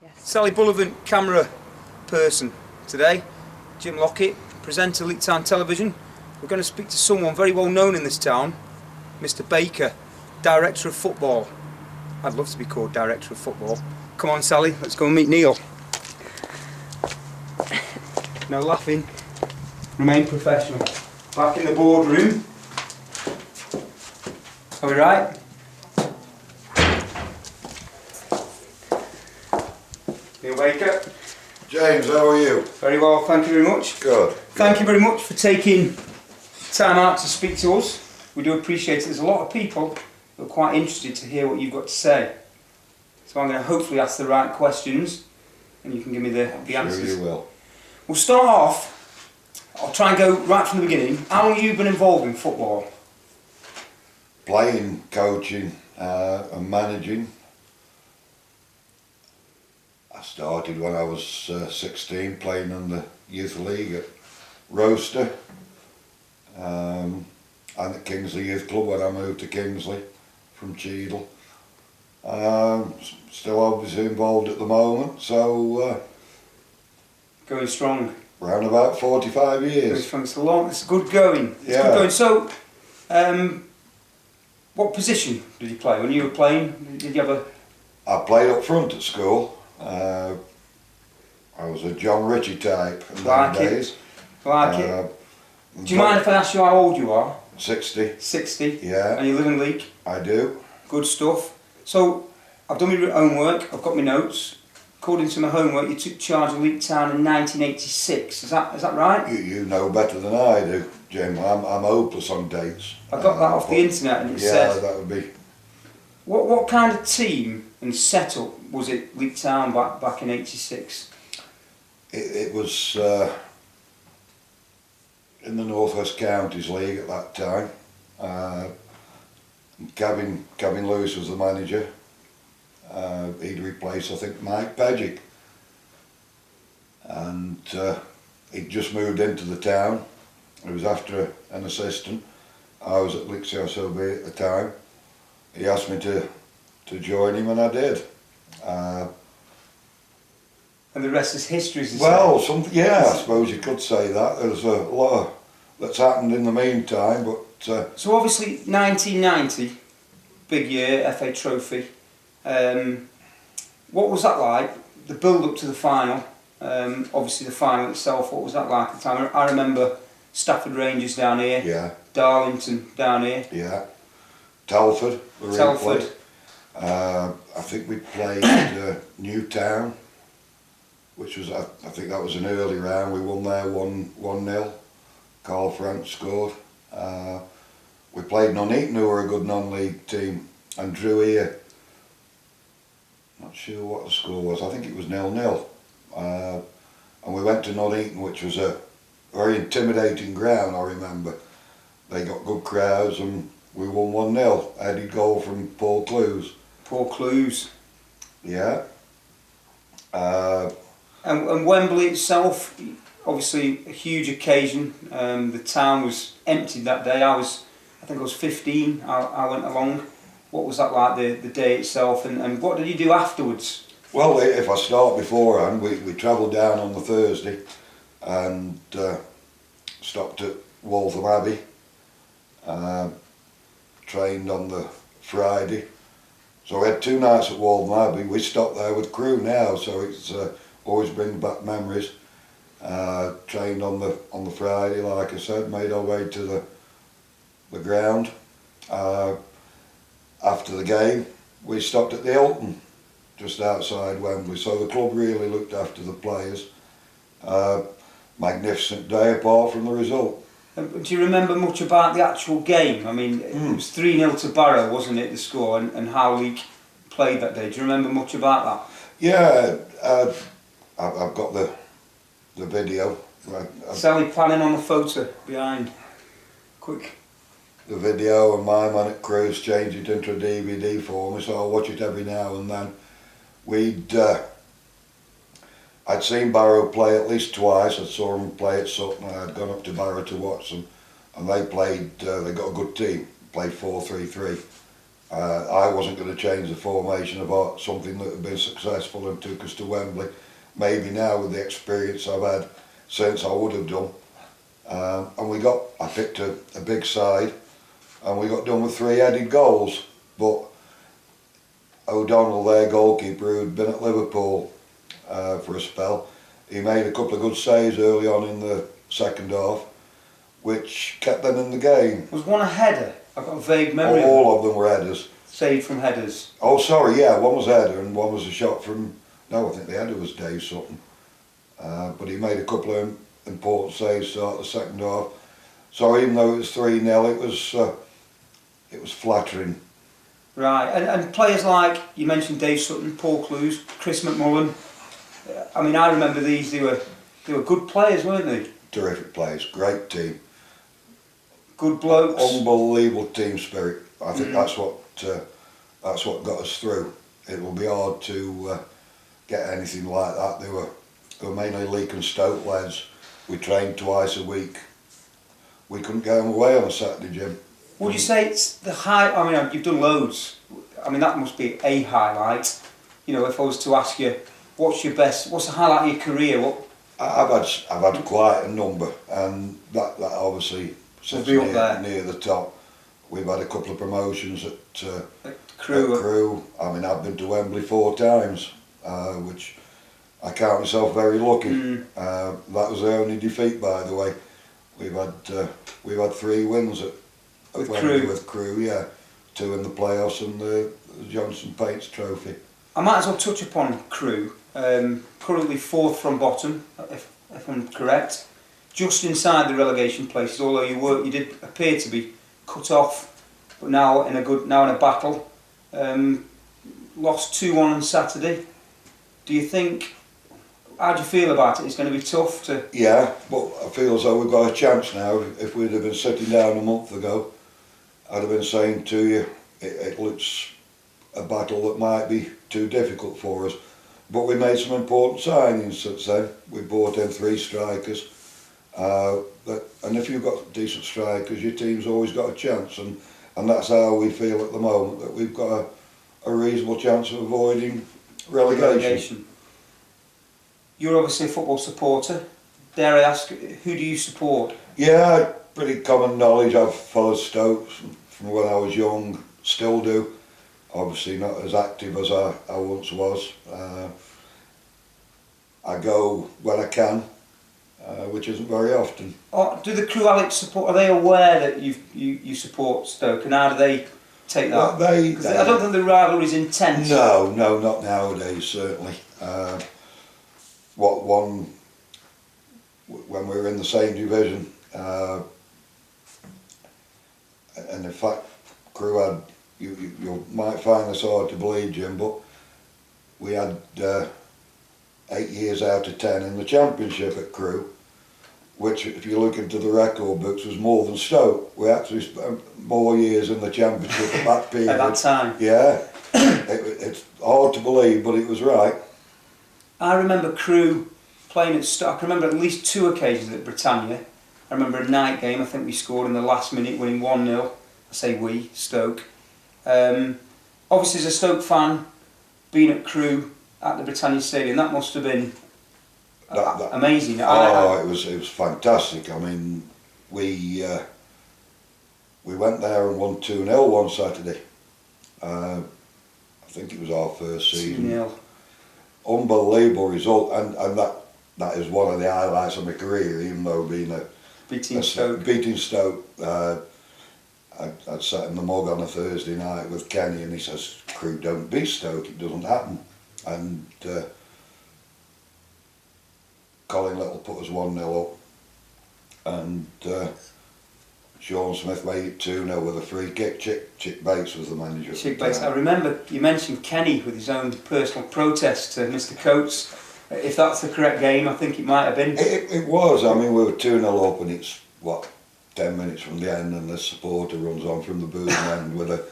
Yes. Sally Bullivant, camera person today. Jim Lockett, presenter, Leek Town Television. We're going to speak to someone very well known in this town, Mr. Baker, Director of Football. I'd love to be called Director of Football. Come on, Sally, let's go and meet Neil. No laughing. Remain professional. Back in the boardroom. Are we right? Neil Baker. James, how are you? Very well, thank you very much. Good. Thank you very much for taking time out to speak to us. We do appreciate it. There's a lot of people who are quite interested to hear what you've got to say. So I'm going to hopefully ask the right questions and you can give me the answers. Sure you will. We'll start off, I'll try and go right from the beginning. How long have you been involved in football? Playing, coaching and managing. I started when I was 16 playing in the youth league at Roaster and at Kingsley Youth Club when I moved to Kingsley from Cheadle. Still obviously involved at the moment, so Going strong. around about 45 years. It's long, it's good going. It's Yeah. good going. So, what position did you play? When you were playing, did you have a... I played up front at school. I was a John Ritchie type in Like those it. days. Like it. Do you mind if I ask you how old you are? 60. 60. Yeah. And you live in Leek? I do. Good stuff. So, I've done my homework, I've got my notes. According to my homework, you took charge of Leek Town in 1986. Is that right? You know better than I do, Jim. I'm hopeless on dates. I got that off the internet and it said... that would be... What kind of team and setup was it, Leek Town, back in 86? It was in the North West Counties League at that time. Gavin Lewis was the manager. He'd replaced, I think, Mike Pagic. And he'd just moved into the town. He was after an assistant. I was at Leek SOB at the time. He asked me to join him and I did. And the rest is history, as you Well, say. yeah, I suppose you could say that. There's a lot that's happened in the meantime, but... So obviously 1990, big year, FA Trophy. What was that like? The build up to the final, obviously the final itself, what was that like at the time? I remember Stafford Rangers down here, Yeah. Darlington down here. Yeah. Telford. Telford. I think we played Newtown, which was, I think that was an early round. We won there 1-0. Carl Frank scored. We played Nuneaton, who were a good non-league team, and drew here. Not sure what the score was. I think it was 0-0. And we went to Nuneaton, which was a very intimidating ground, I remember. They got good crowds and we won 1-0. Headed goal from Paul Clues. Paul Clues. Yeah. And Wembley itself, obviously a huge occasion. The town was emptied that day. I think I was 15. I went along. What was that like, the day itself, and what did you do afterwards? Well, if I start beforehand, we travelled down on the Thursday and stopped at Waltham Abbey. Trained on the Friday. So we had 2 nights at Waltham Abbey. We stopped there with Crewe now, so it's always brings back memories. Trained on the Friday, like I said, made our way to the ground. After the game, we stopped at the Hilton, just outside Wembley. So the club really looked after the players. Magnificent day, apart from the result. Do you remember much about the actual game? I mean, it was 3-0 to Barrow, wasn't it, the score, and how Leek played that day? Do you remember much about that? Yeah, I've got the video. Sally planning on the photo behind. Quick. The video, and my man at Crewe's changed it into a DVD for me, so I'll watch it every now and then. I'd seen Barrow play at least twice. I saw them play at Sutton. I'd gone up to Barrow to watch them, and they got a good team, played 4-3-3. I wasn't going to change the formation about something that had been successful and took us to Wembley. Maybe now with the experience I've had since, I would have done. And I picked a big side, and we got done with 3 headed goals. But O'Donnell, their goalkeeper, who'd been at Liverpool for a spell, he made a couple of good saves early on in the second half, which kept them in the game. Was one a header? I've got a vague memory. All of them were headers. Saved from headers. Oh, sorry, yeah, one was a header and one was a shot from. No, I think the header was Dave Sutton. But he made a couple of important saves to start the second half. So even though it was 3-0, it was flattering. Right, and players like, you mentioned Dave Sutton, Paul Clues, Chris McMullen. I mean, I remember these, they were good players, weren't they? Terrific players, great team. Good blokes. Unbelievable team spirit. I think that's what got us through. It will be hard to get anything like that. They were mainly Leek and Stoke lads. We trained twice a week. We couldn't get them away on a Saturday, Jim. Would you say it's the high? I mean, you've done loads. I mean, that must be a highlight. You know, if I was to ask you, what's the highlight of your career? I've had quite a number, and that obviously sits near the top. We've had a couple of promotions at Crewe. I mean, I've been to Wembley 4 times, which I count myself very lucky. That was the only defeat, by the way. We've had 3 wins at Wembley with Crewe, yeah. 2 in the playoffs and the Johnson Pates Trophy. I might as well touch upon Crewe. Currently 4th from bottom, if I'm correct, just inside the relegation places. Although you did appear to be cut off, but now in a battle. Lost 2-1 on Saturday. Do you think? How do you feel about it? It's going to be tough to. Yeah, but I feel as though we've got a chance now. If we'd have been sitting down a month ago, I'd have been saying to you, it looks a battle that might be too difficult for us. But we made some important signings since then. We brought in 3 strikers. And if you've got decent strikers, your team's always got a chance. And that's how we feel at the moment, that we've got a reasonable chance of avoiding relegation. You're obviously a football supporter. Dare I ask, who do you support? Yeah, pretty common knowledge. I've followed Stoke from when I was young, still do. Obviously not as active as I once was. I go when I can, which isn't very often. Do the Crewe Alex support? Are they aware that you support Stoke, and how do they take that? Well, I don't think the rivalry is intense. No, not nowadays. Certainly. When we were in the same division, and in fact, Crewe had. You might find this hard to believe, Jim, but we had 8 years out of 10 in the Championship at Crewe, which, if you look into the record books, was more than Stoke. We actually spent more years in the Championship at that period. At that time? Yeah. It's hard to believe, but it was right. I remember Crewe playing at Stoke. I can remember at least 2 occasions at Britannia. I remember a night game, I think we scored in the last minute, winning 1-0. I say we, Stoke. Obviously, as a Stoke fan, being at Crewe at the Britannia Stadium, that must have been amazing. It was fantastic. I mean, we went there and won 2-0 one Saturday. I think it was our first season. 2-0. Unbelievable result, and that is one of the highlights of my career, even though beating Stoke. I'd sat in the mug on a Thursday night with Kenny, and he says, "Crewe don't beat Stoke, it doesn't happen." And Colin Little put us 1-0 up, and Sean Smith made it 2-0 with a free kick. Chick Bates was the manager. Chick Bates. I remember you mentioned Kenny with his own personal protest to Mr. Coates. If that's the correct game, I think it might have been. It was. I mean, we were 2-0 up, and it's 10 minutes from the end, and the supporter runs on from the booth end with a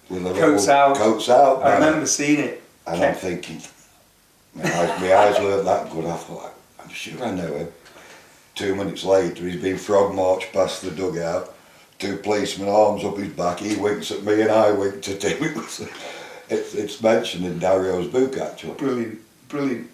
Coates out. Coates out. I remember seeing it. And I'm thinking, my eyes weren't that good. I thought, I'm sure I know him. 2 minutes later, he's been frog marched past the dugout, two policemen, arms up his back. He winks at me and I winked at him. It's mentioned in Dario's book, actually. Brilliant, brilliant.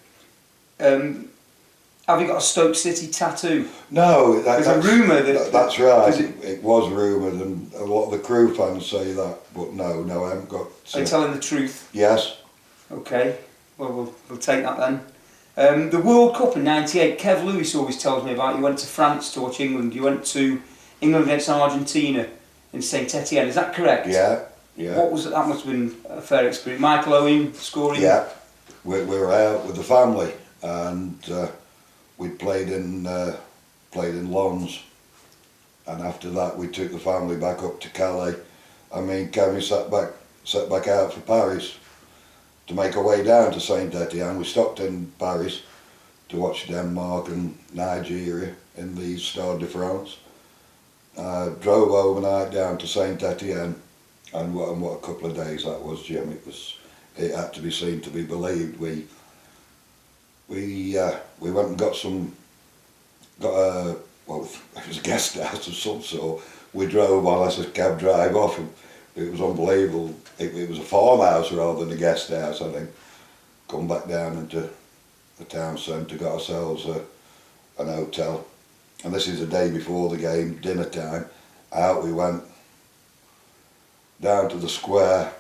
Have you got a Stoke City tattoo? No, there's a rumour that... That's right, it was rumoured, and a lot of the Crewe fans say that, but no, I haven't got... Are you telling the truth? Yes. Okay, well, we'll take that then. The World Cup in '98, Kev Lewis always tells me about. You went to France to watch England. You went to England against Argentina in Saint Etienne. Is that correct? Yeah. What was it? That must have been a fair experience. Michael Owen scoring. Yeah, we were out with the family, and we played in Lons, and after that we took the family back up to Calais. I mean, Kevin set back out for Paris to make our way down to Saint Etienne. We stopped in Paris to watch Denmark and Nigeria in the Stade de France. Drove overnight down to Saint Etienne, and what a couple of days that was, Jim. It had to be seen to be believed. We went and got a it was a guest house of some sort. We drove while I said cab drive off, and it was unbelievable. It was a farmhouse rather than a guest house, I think. Come back down into the town centre, got ourselves an hotel, and this is the day before the game, dinner time. Out we went down to the square.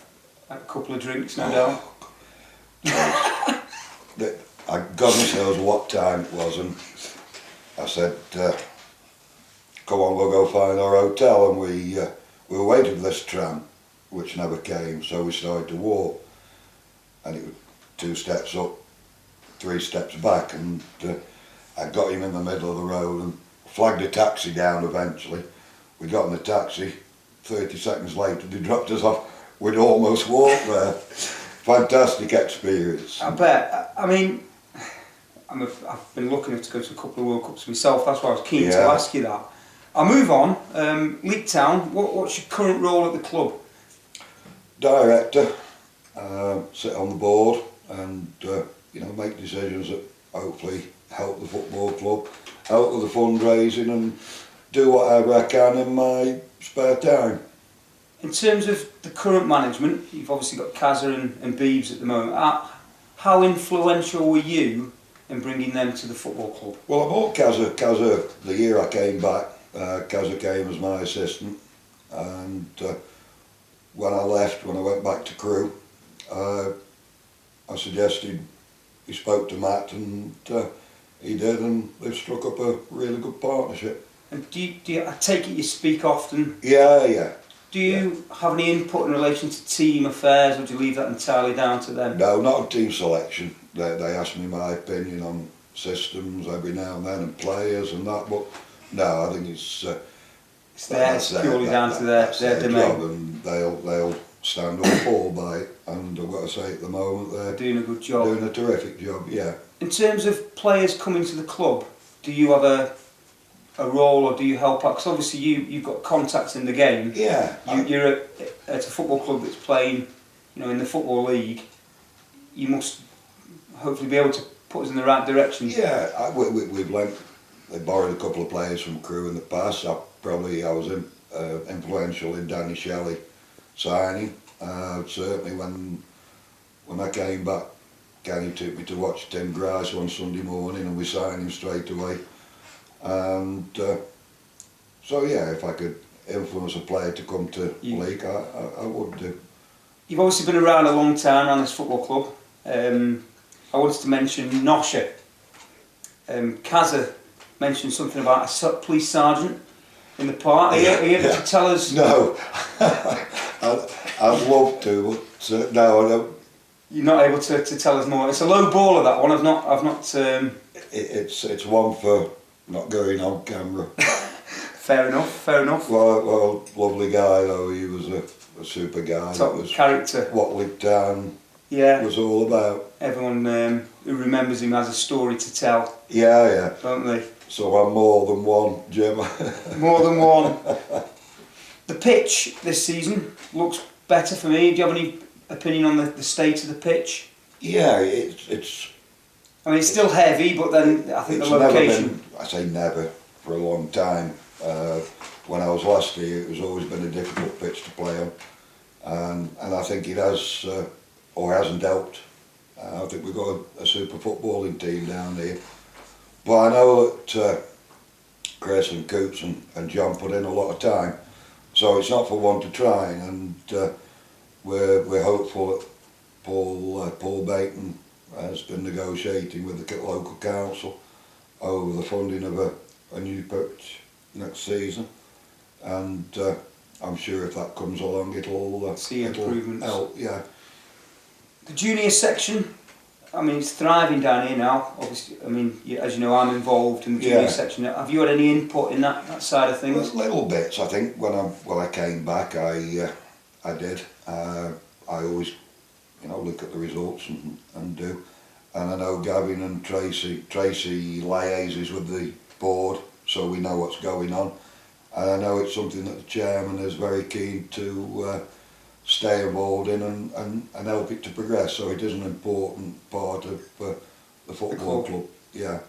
A couple of drinks, no doubt. God knows what time it was, and I said, come on, we'll go find our hotel, and we were waiting for this tram, which never came, so we started to walk, and it was 2 steps up, 3 steps back, and I got him in the middle of the road and flagged a taxi down eventually. We got in the taxi, 30 seconds later they dropped us off. We'd almost walked there. Fantastic experience. I bet. I mean, I've been lucky enough to go to a couple of World Cups myself, that's why I was keen to ask you that. I'll move on. Leek Town, what's your current role at the club? Director, sit on the board and make decisions that hopefully help the football club, help with the fundraising, and do whatever I can in my spare time. In terms of the current management, you've obviously got Kazza and Beebs at the moment. How influential were you in bringing them to the football club? Well, I bought Kazza the year I came back. Kazza came as my assistant, and when I left, when I went back to Crewe, I suggested he spoke to Matt, and he did, and they've struck up a really good partnership. And do you, I take it you speak often? Yeah. Do you have any input in relation to team affairs, or do you leave that entirely down to them? No, not on team selection. They ask me my opinion on systems every now and then, and players and that, but no, I think it's purely down to their domain. Job, and they'll stand or fall by it, and I've got to say at the moment they're doing a good job. Doing a terrific job, yeah. In terms of players coming to the club, do you have a role, or do you help out? Because obviously you've got contacts in the game. Yeah. You're at a football club that's playing, in the Football League. You must hopefully be able to put us in the right direction. Yeah, we've lent. They borrowed a couple of players from Crewe in the past. I was influential in Danny Shelley signing. Certainly when I came back, Kenny took me to watch Tim Grice one Sunday morning, and we signed him straight away. And so yeah, if I could influence a player to come to Leek, I would do. You've obviously been around a long time around this football club. I wanted to mention Nosher. Kazza mentioned something about a police sergeant in the park. Are you able to tell us? No, I'd love to, but no, I don't. You're not able to tell us more. It's a low baller, that one. I've not. It's one for not going on camera. Fair enough. Well, lovely guy though. He was a super guy. Top character. What Leek Town was all about. Everyone who remembers him has a story to tell. Yeah. Don't they? So I'm more than one, Jim. More than one. The pitch this season looks better for me. Do you have any opinion on the state of the pitch? Yeah, it's. I mean, it's still heavy, but then I think the location. I say never for a long time. when I was last here, it was always been a difficult pitch to play on, and I think it has, or hasn't helped. I think we've got a super footballing team down here, but I know that Chris and Coots and John put in a lot of time, so it's not for one to try, and we're hopeful that Paul Baton has been negotiating with the local council over the funding of a new pitch next season, and I'm sure if that comes along it'll see improvements. Help, yeah. The junior section, I mean, it's thriving down here now. Obviously, I mean, as you know, I'm involved in the junior section. Have you had any input in that side of things? Little bits, I think. When I came back, I did. I always, look at the results and do. And I know Gavin and Tracy liaises with the board, so we know what's going on. And I know it's something that the chairman is very keen to stay involved in and help it to progress. So it is an important part of the football club. Yeah.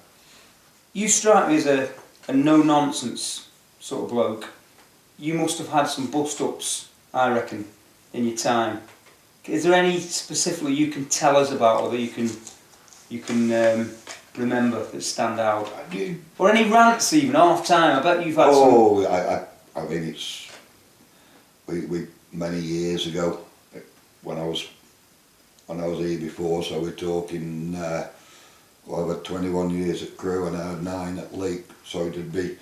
You strike me as a no-nonsense sort of bloke. You must have had some bust-ups, I reckon, in your time. Is there any specifically you can tell us about, or that you can remember that stand out? Or any rants even, half-time? I bet you've had some... Oh, I mean, it's... We many years ago, when I was here before, so we're talking, well, I've had 21 years at Crewe and I had 9 at Leek, so it'd be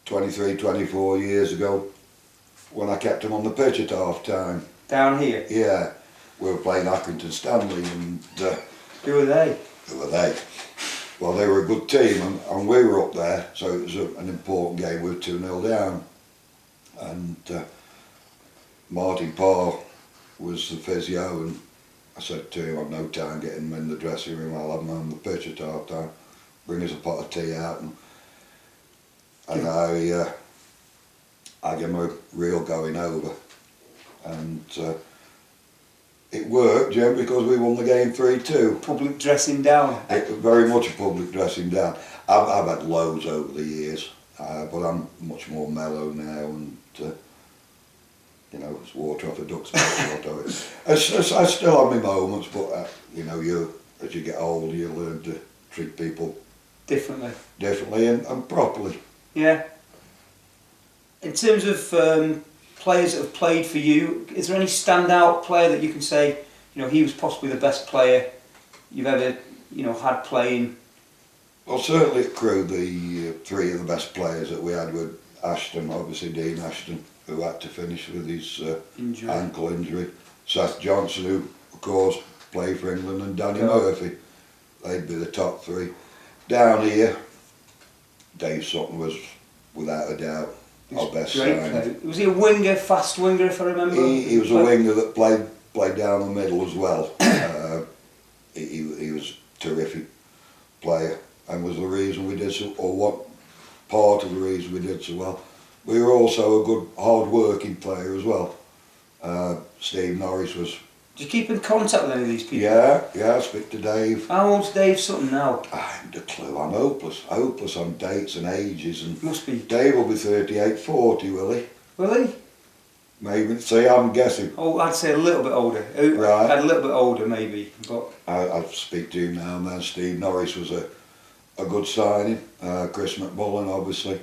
23, 24 years ago when I kept them on the pitch at half time. Down here? Yeah, we were playing Accrington Stanley and... Who were they? Who were they? Well, they were a good team and we were up there, so it was an important game. We were 2-0 down, and Martin Parr was the physio, and I said to him, I've no time getting him in the dressing room, I'll have him on the pitch at half time, bring us a pot of tea out, and I gave him a real going over, and it worked, Jim, because we won the game 3-2. Public dressing down? Very much a public dressing down. I've had loads over the years, but I'm much more mellow now, and it's water off a duck's back. I still have my moments, but as you get older, you learn to treat people differently and properly. Yeah. In terms of players that have played for you, is there any standout player that you can say, he was possibly the best player you've ever, had playing? Well, certainly at Crewe, the 3 of the best players that we had were Ashton, obviously Dean Ashton, who had to finish with his ankle injury. Seth Johnson, who of course played for England, and Danny Murphy. They'd be the top 3. Down here, Dave Sutton was without a doubt our best signing. Was he a winger, fast winger, if I remember? He was a winger that played down the middle as well. He was a terrific player and was the reason we did so, or what part of the reason we did so well. We were also a good, hard-working player as well. Steve Norris was... Do you keep in contact with any of these people? Yeah, I speak to Dave. How old's Dave Sutton now? I haven't a clue. I'm hopeless on dates and ages. And must be. Dave will be 38, 40, will he? Will he? Maybe. See, I'm guessing. Oh, I'd say a little bit older. Right. A little bit older, maybe. But I'll speak to him now and then. Steve Norris was a good signing. Chris McMullen, obviously.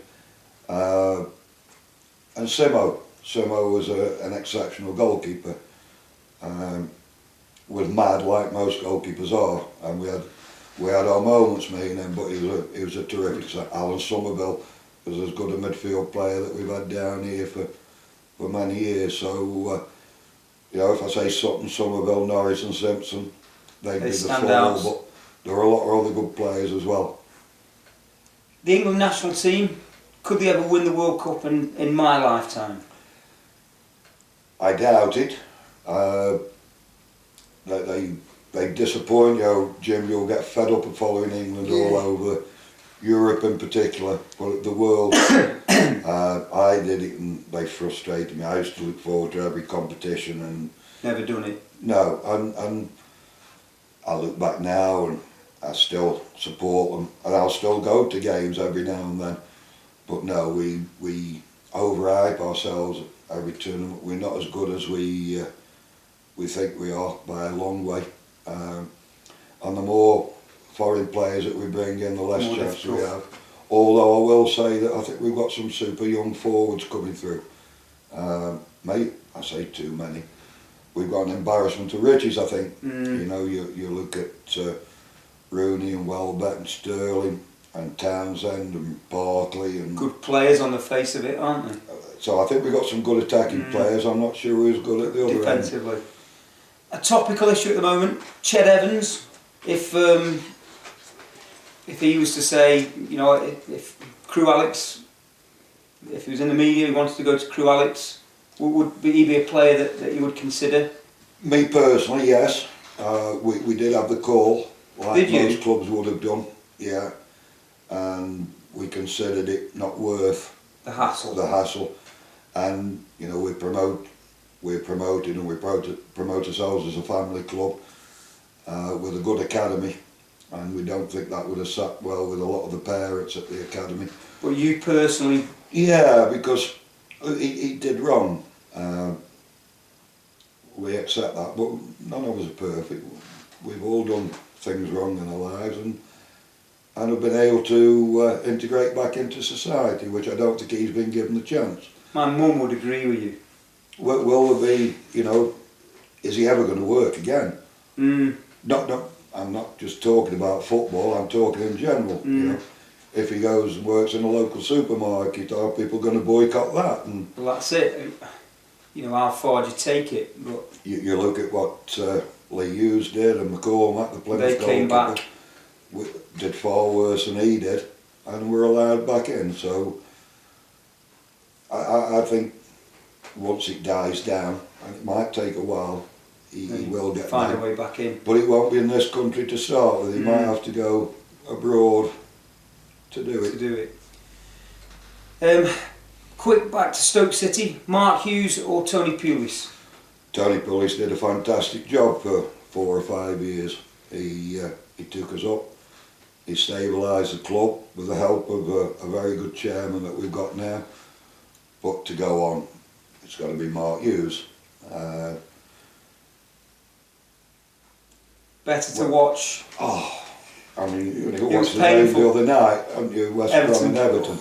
And Simo was an exceptional goalkeeper. Was mad like most goalkeepers are, and we had our moments, me and him, but he was a terrific side. Alan Somerville was as good a midfield player that we've had down here for many years. So if I say Sutton, Somerville, Norris and Simpson, they'd be the 4, but there are a lot of other good players as well. The England national team, could they ever win the World Cup in my lifetime? I doubt it. They disappoint you, Jim. You'll get fed up of following England all over, Europe in particular, but the world. I did it and they frustrated me. I used to look forward to every competition and... Never done it? No, and I look back now and I still support them, and I'll still go to games every now and then. but no, we overhype ourselves every tournament. We're not as good as we think we are by a long way. And the more foreign players that we bring in, the less More chance difficult. we have. Although I will say that I think we've got some super young forwards coming through. Mate, I say too many. We've got an embarrassment of riches, I think. You know, you look at Rooney and Welbeck and Sterling and Townsend and Barkley and... Good players on the face of it, aren't they? So I think we've got some good attacking players. I'm not sure who's good at the other end. Defensively. A topical issue at the moment, Ched Evans. If he was to say, you know, if Crewe Alex, if he was in the media, he wanted to go to Crewe Alex, would he be a player that you would consider? Me personally, yes. We did have the call, like most clubs would have done, yeah. And we considered it not worth the hassle. And you know, we're promoted and we promote ourselves as a family club with a good academy, and we don't think that would have sat well with a lot of the parents at the academy. But you personally? Yeah, because he did wrong. We accept that, but none of us are perfect. We've all done things wrong in our lives and have been able to integrate back into society, which I don't think he's been given the chance. My mum would agree with you. Will there be, you know, is he ever going to work again? I'm not just talking about football, I'm talking in general, you know. If he goes and works in a local supermarket, are people going to boycott that? And well, that's it. You know, how far do you take it? But you look at what Lee Hughes did and McCormack, the Plymouth they came back. Did far worse than he did, and were allowed back in. So I think once it dies down, and it might take a while, he will get find back. a way back in. But it won't be in this country to start with. He might have to go abroad to do it. Quick back to Stoke City. Mark Hughes or Tony Pulis? Tony Pulis did a fantastic job for 4 or 5 years. He took us up. He stabilised the club with the help of a very good chairman that we've got now. But to go on, it's got to be Mark Hughes. Better to watch. Oh, I mean, you watched the game the other night, haven't you? West Brom and Everton.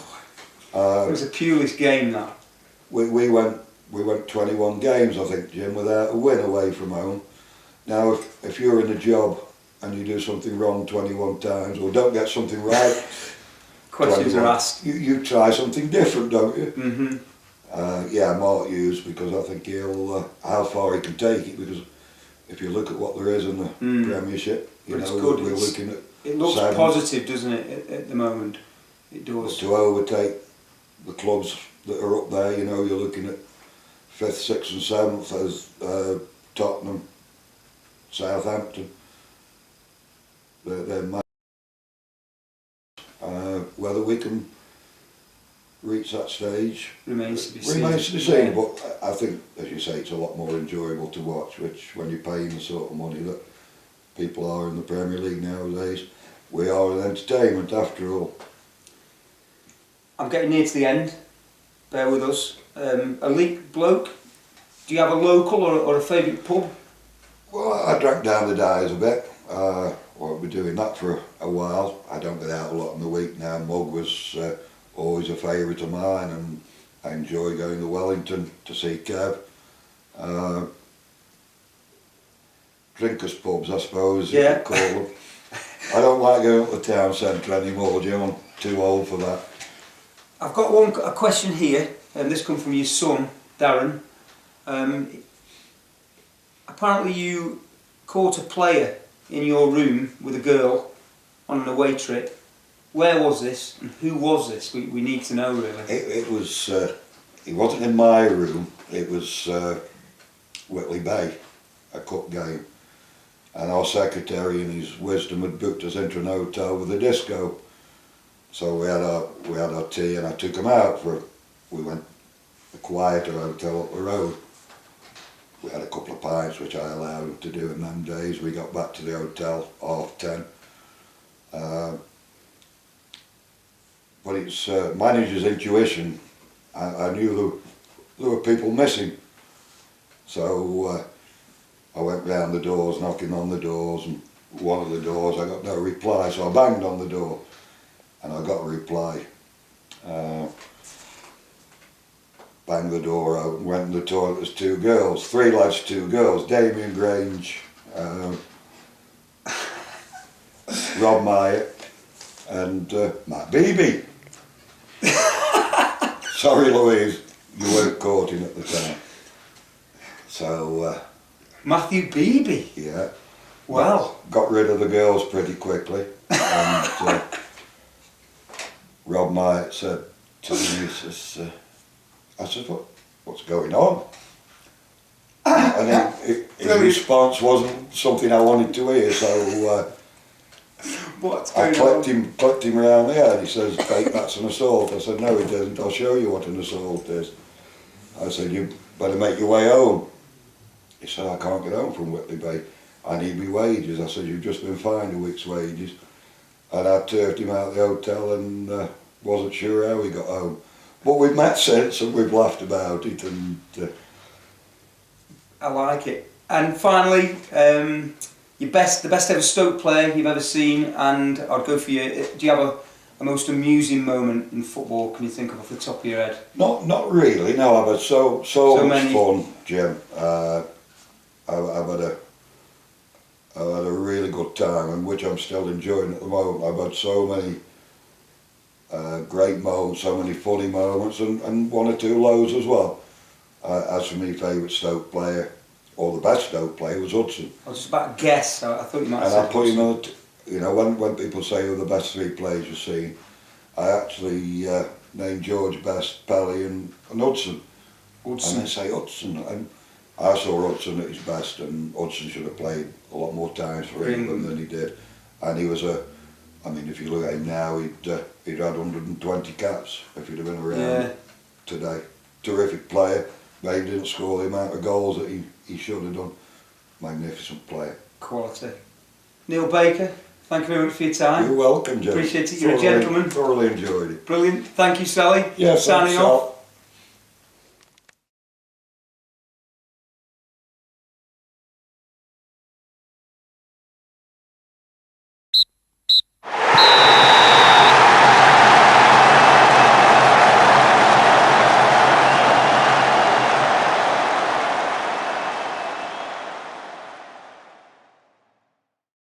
It was a Pulis game, that. We went 21 games, I think, Jim, without a win away from home. Now, if you're in a job and you do something wrong 21 times or don't get something right, questions 21, are asked. You try something different, don't you? Yeah, Mark Hughes, because I think he'll how far he can take it. Because if you look at what there is in the Premiership, you know, we're looking at. It looks positive, doesn't it, at the moment? It does. To overtake the clubs that are up there, you know, you're looking at 5th, 6th and 7th as Tottenham, Southampton. They're whether we can reach that stage remains to be seen. Yeah. But I think, as you say, it's a lot more enjoyable to watch, which when you're paying the sort of money that people are in the Premier League nowadays, we are an entertainment after all. I'm getting near to the end, bear with us. A Leek bloke, do you have a local or a favourite pub? Well, I drank down the Dyes a bit. Well, we're doing that for a while. I don't get out a lot in the week now. Mug was always a favourite of mine, and I enjoy going to Wellington to see Kev. Drinkers pubs, I suppose you could call them. I don't like going up the town centre anymore, Jim. I'm too old for that. I've got a question here, and this comes from your son, Darren. Apparently you caught a player in your room with a girl on an away trip. Where was this, and who was this? We need to know, really. It was, it wasn't in my room, it was Whitley Bay, a cup game. And our secretary in his wisdom had booked us into an hotel with a disco. So we had our tea, and I took him out we went a quieter hotel up the road. We had a couple of pints, which I allowed him to do in them days. We got back to the hotel 10:30. but it's manager's intuition. I knew there were people missing, so I went round the doors, knocking on the doors, and one of the doors I got no reply, so I banged on the door, and I got a reply. Banged the door open, went in the toilet. There's 2 girls, 3 lads, 2 girls. Damien Grange, Rob Myatt, and Matt Beebe. Sorry, Louise, you weren't courting at the time. So Matthew Beebe? Yeah. Wow. Got rid of the girls pretty quickly. And Rob Myatt said to me, he says, I said, what's going on? And his response wasn't something I wanted to hear, so I clipped him around the head. He says, "Mate, that's an assault." I said, "No, it isn't. I'll show you what an assault is." I said, "You better make your way home." He said, "I can't get home from Whitley Bay. I need my wages." I said, "You've just been fined a week's wages." And I turfed him out of the hotel and wasn't sure how he got home. But we've met since and we've laughed about it. And I like it. And finally, the best ever Stoke player you've ever seen, and I'd go for you. Do you have a most amusing moment in football? Can you think of off the top of your head? Not really. No, I've had so much fun, Jim. I've had a really good time, and which I'm still enjoying at the moment. I've had so many great moments, so many funny moments, and 1 or 2 lows as well. As for me, favourite Stoke player, or the best Stoke player, was Hudson. I was just about to guess. I thought you might have and said I put Hudson. him on. When people say who the best 3 players you've seen, I actually named George Best, Pelly, and Hudson. And they say Hudson, and I saw Hudson at his best, and Hudson should have played a lot more times for England than he did. And he was I mean, if you look at him now, he'd had 120 caps if he'd have been around today. Terrific player. Maybe didn't score the amount of goals that he should have done. Magnificent player. Quality. Neil Baker, thank you very much for your time. You're welcome, Jim. Appreciate it. You're a gentleman. Thoroughly enjoyed it. Brilliant. Thank you, Sally. Yeah, signing off.